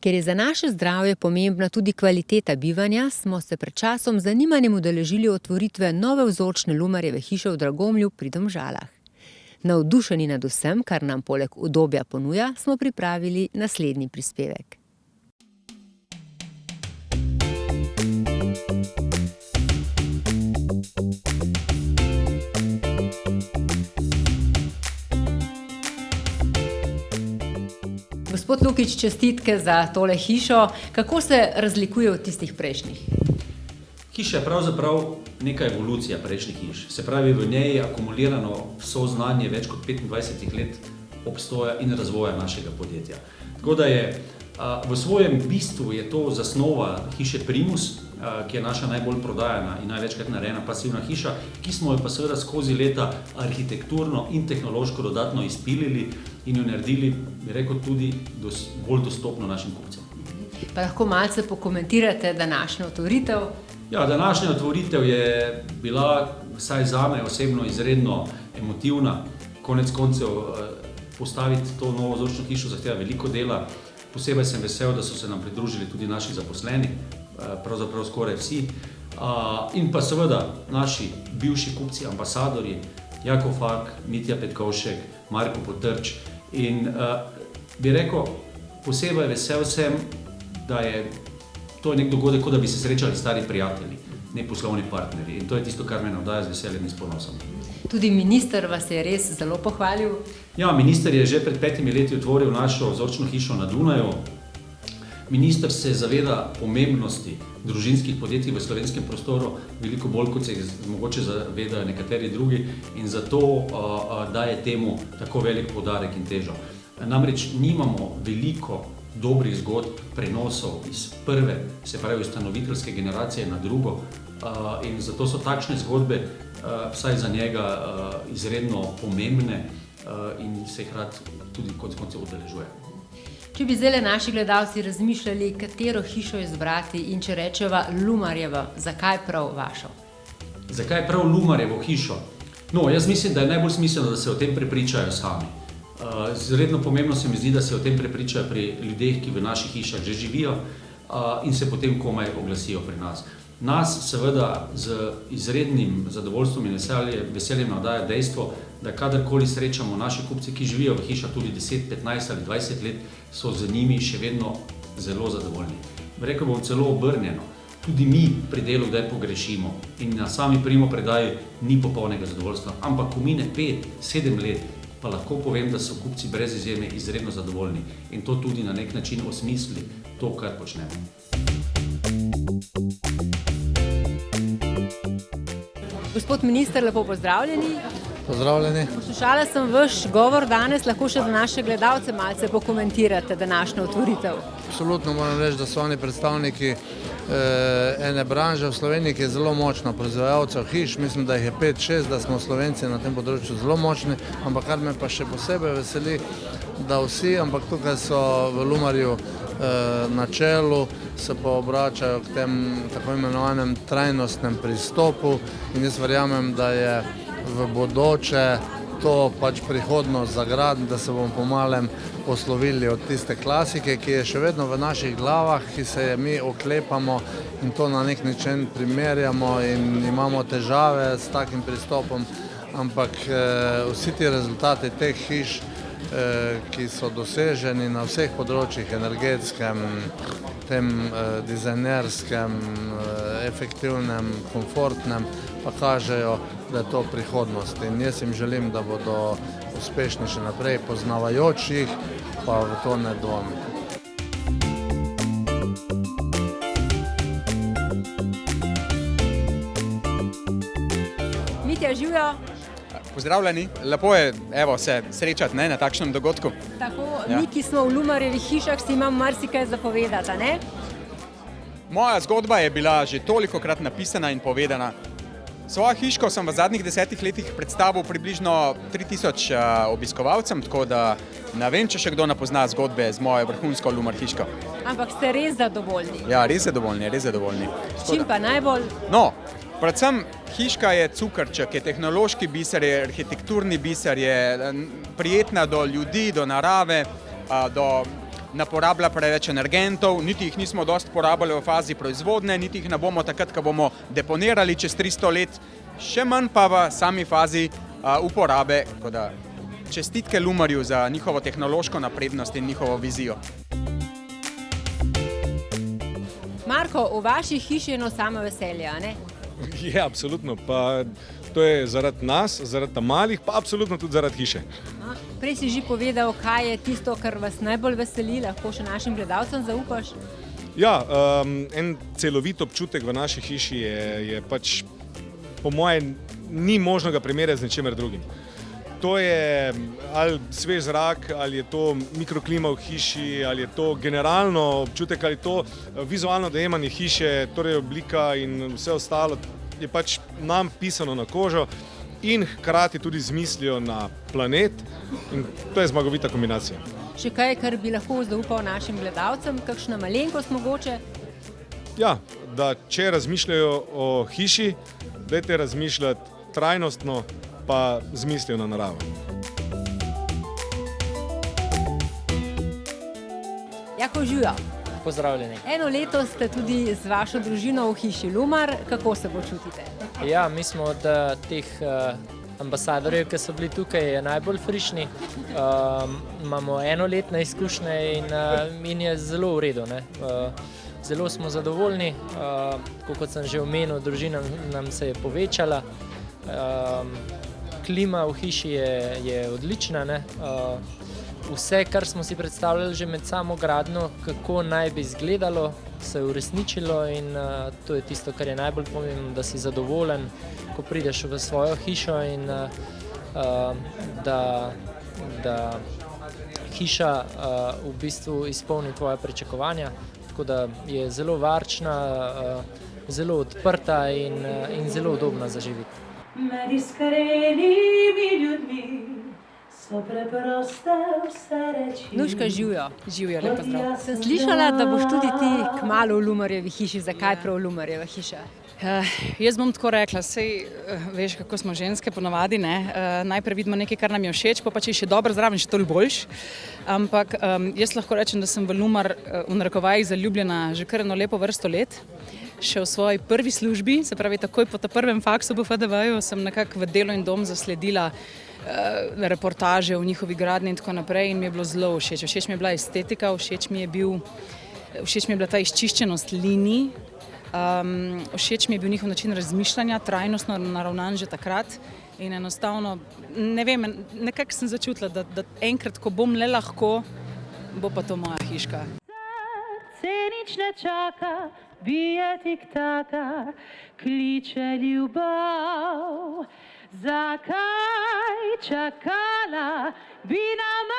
Ker je za naše zdravje pomembna tudi kvaliteta bivanja, smo se pred časom z zanimanjem udeležili otvoritve nove vzorčne Lumarjeve hiše v Dragomlju pri Domžalah. Navdušeni nad vsem, kar nam poleg udobja ponuja, smo pripravili naslednji prispevek. Gospod Lukič, čestitke za tole hišo. Kako se razlikuje od tistih prejšnjih? Hiša je pravzaprav neka evolucija prejšnjih hiš. Se pravi, v njej je akumulirano vso znanje več kot 25 let obstoja in razvoja našega podjetja. Tako da je v svojem bistvu je to zasnova hiše Primus, ki je naša najbolj prodajana in največkrat narejena pasivna hiša, ki smo jo pa seveda skozi leta arhitekturno in tehnološko dodatno izpilili in jo naredili, bi rekel, tudi bolj dostopno našim kupcem. Pa lahko malce pokomentirate današnjo otvoritev? Ja, današnja otvoritev je bila, vsaj zame osebno, izredno emotivna. Konec koncev postaviti to novo vzorčno hišo zahteva veliko dela. Posebej sem vesel, da so se nam pridružili tudi naši zaposleni, pravzaprav skoraj vsi. In pa seveda naši bivši kupci, ambasadorji, Jakov Fak, Mitja Petkovšek, Marko Potrč. In bi rekel, posebej vesel sem, da je to nek dogodek, kot da bi se srečali stari prijatelji, ne poslovni partnerji. In to je tisto, kar me navdaja z veseljem in s ponosom. Tudi minister vas je res zelo pohvalil. Ja, minister je že pred 5 leti otvoril našo vzorčno hišo na Dunaju. Minister se zaveda pomembnosti družinskih podjetij v slovenskem prostoru veliko bolj, kot se mogoče zavedajo nekateri drugi, in zato daje temu tako velik poudarek in težo. Namreč nimamo veliko dobrih zgodb prenosov iz prve, se pravi ustanoviteljske generacije na drugo, in zato so takšne zgodbe vsaj za njega izredno pomembne in se jih rad tudi konec koncev udeležuje. Če bi zdaj naši gledalci razmišljali, katero hišo izbrati, in če rečeva Lumarjevo, zakaj prav vašo? Zakaj prav Lumarjevo hišo? No, jaz mislim, da je najbolj smiselno, da se o tem prepričajo sami. Izredno pomembno se mi zdi, da se o tem prepričajo pri ljudeh, ki v naših hišah že živijo in se potem komaj oglasijo pri nas. Nas seveda z izrednim zadovoljstvom in veseljem navdaja dejstvo, da kadarkoli srečamo naše kupce, ki živijo v hišah tudi 10, 15 ali 20 let, so z njimi še vedno zelo zadovoljni. Rekel bom celo obrnjeno. Tudi mi pri delu kdaj pogrešimo in na sami primopredaji ni popolnega zadovoljstva, ampak ko mine 5, 7 let, pa lahko povem, da so kupci brez izjeme izredno zadovoljni in to tudi na nek način osmisli to, kar počnemo. Gospod minister, lepo pozdravljeni. Pozdravljeni. Poslušala sem vaš govor danes, lahko še za naše gledalce malce pokomentirate današnjo otvoritev. Absolutno moram reči, da so oni predstavniki ene branže v Sloveniji, ki je zelo močna, proizvajalcev hiš. Mislim, da jih je 5-6, da smo Slovenci na tem področju zelo močni, ampak kar me pa še posebej veseli, da vsi, ampak tukaj so v Lumarju na čelu, se pa obračajo k tem tako imenovanem trajnostnem pristopu in jaz verjamem, da je v bodoče to pač prihodnost za grad, da se bomo pomalem poslovili od tiste klasike, ki je še vedno v naših glavah, ki se je mi oklepamo in to na nek način primerjamo in imamo težave s takim pristopom, ampak vsi ti rezultati teh hiš, ki so doseženi na vseh področjih, energetskem, tem dizajnerskem, efektivnem, komfortnem, pa kažejo, da je to prihodnost. In jaz jim želim, da bodo uspešni še naprej, poznavajoč jih, pa v to ne dvomim. Mitja, živjo! Pozdravljeni, lepo je se srečati na takšnem dogodku. Tako, mi, ki smo v Lumarjevih hišah, si imamo marsikaj zapovedati, ne? Moja zgodba je bila že tolikokrat napisana in povedana. Svojo hiško sem v zadnjih 10 letih predstavil približno 3000 obiskovalcem, tako da ne vem, če še kdo ne pozna zgodbe z mojo vrhunsko Lumar hiško. Ampak ste res zadovoljni? Ja, res zadovoljni. S čim pa najbolj? No, predvsem hiška je cukrček, je tehnološki biser, je arhitekturni biser, je prijetna do ljudi, do narave, do ne porablja preveč energentov, niti jih nismo dosti porabljali v fazi proizvodnje, niti jih ne bomo takrat, ko bomo deponirali čez 300 let, še manj pa v sami fazi uporabe. Tako da čestitke Lumarju za njihovo tehnološko naprednost in njihovo vizijo. Marko, v vaši hiši je eno samo veselje, a ne? Je, absolutno. Pa to je zaradi nas, zaradi malih, pa absolutno tudi zaradi hiše. Prej si že povedal, kaj je tisto, kar vas najbolj veseli, lahko še našim gledalcem zaupaš? Ja, en celovit občutek v naši hiši je pač, po mojem, ni možno ga primerjati z ničemer drugim. To je ali svež zrak, ali je to mikroklima v hiši, ali je to generalno občutek, ali je to vizualno dojemanje hiše, torej oblika in vse ostalo je pač nam pisano na kožo in hkrati tudi z mislijo na planet in to je zmagovita kombinacija. Še kaj, kar bi lahko zaupal našim gledalcem, kakšna malenkost mogoče? Ja, da če razmišljajo o hiši, dajte razmišljati trajnostno, pa z mislijo na naravo. Jako živijo. Pozdravljeni. Eno leto ste tudi z vašo družino v hiši Lumar, kako se počutite? Ja, mi smo od teh ambasadorjev, ki so bili tukaj, najbolj frišni. Imamo enoletne izkušnje in je zelo v redu. Zelo smo zadovoljni, kot sem že omenil, družina nam se je povečala. Klima v hiši je odlična. Vse, kar smo si predstavljali že med samo gradnjo, kako naj bi izgledalo, se je uresničilo in to je tisto, kar je najbolj pomembno, da si zadovoljen, ko prideš v svojo hišo in da hiša v bistvu izpolni tvoja pričakovanja. Tako da je zelo varčna, zelo odprta in zelo udobna za živeti. Med iskrenimi ljudmi so preproste vse reči. Nuška, živijo. Živijo, lep pozdrav. Sem slišala, da boš tudi ti kmalu v Lumarjevi hiši. Zakaj prav Lumarjeva hiša? Jaz bom tako rekla, sej veš, kako smo ženske ponavadi, ne? Najprej vidimo nekaj, kar nam je všeč, pa če je še dobro zraven, še toliko boljš. Ampak jaz lahko rečem, da sem v Lumar v narekovajih zaljubljena že kar eno lepo vrsto let. Še v svoji prvi službi, se pravi takoj po ta prvem faksu v FDV-ju, sem nekako v Delo in dom zasledila reportaže o njihovi gradnji in tako naprej in mi je bilo zelo všeč. Všeč mi je bila estetika, všeč mi je bila ta izčiščenost linij, všeč mi je bil njihov način razmišljanja, trajnostno naravnan že takrat in enostavno, ne vem, nekako sem začutila, da enkrat, ko bom le lahko, bo pa to moja hiška. Se nič ne čaka, bije tik-taka, kliče ljubav. Zakaj čakala bi nama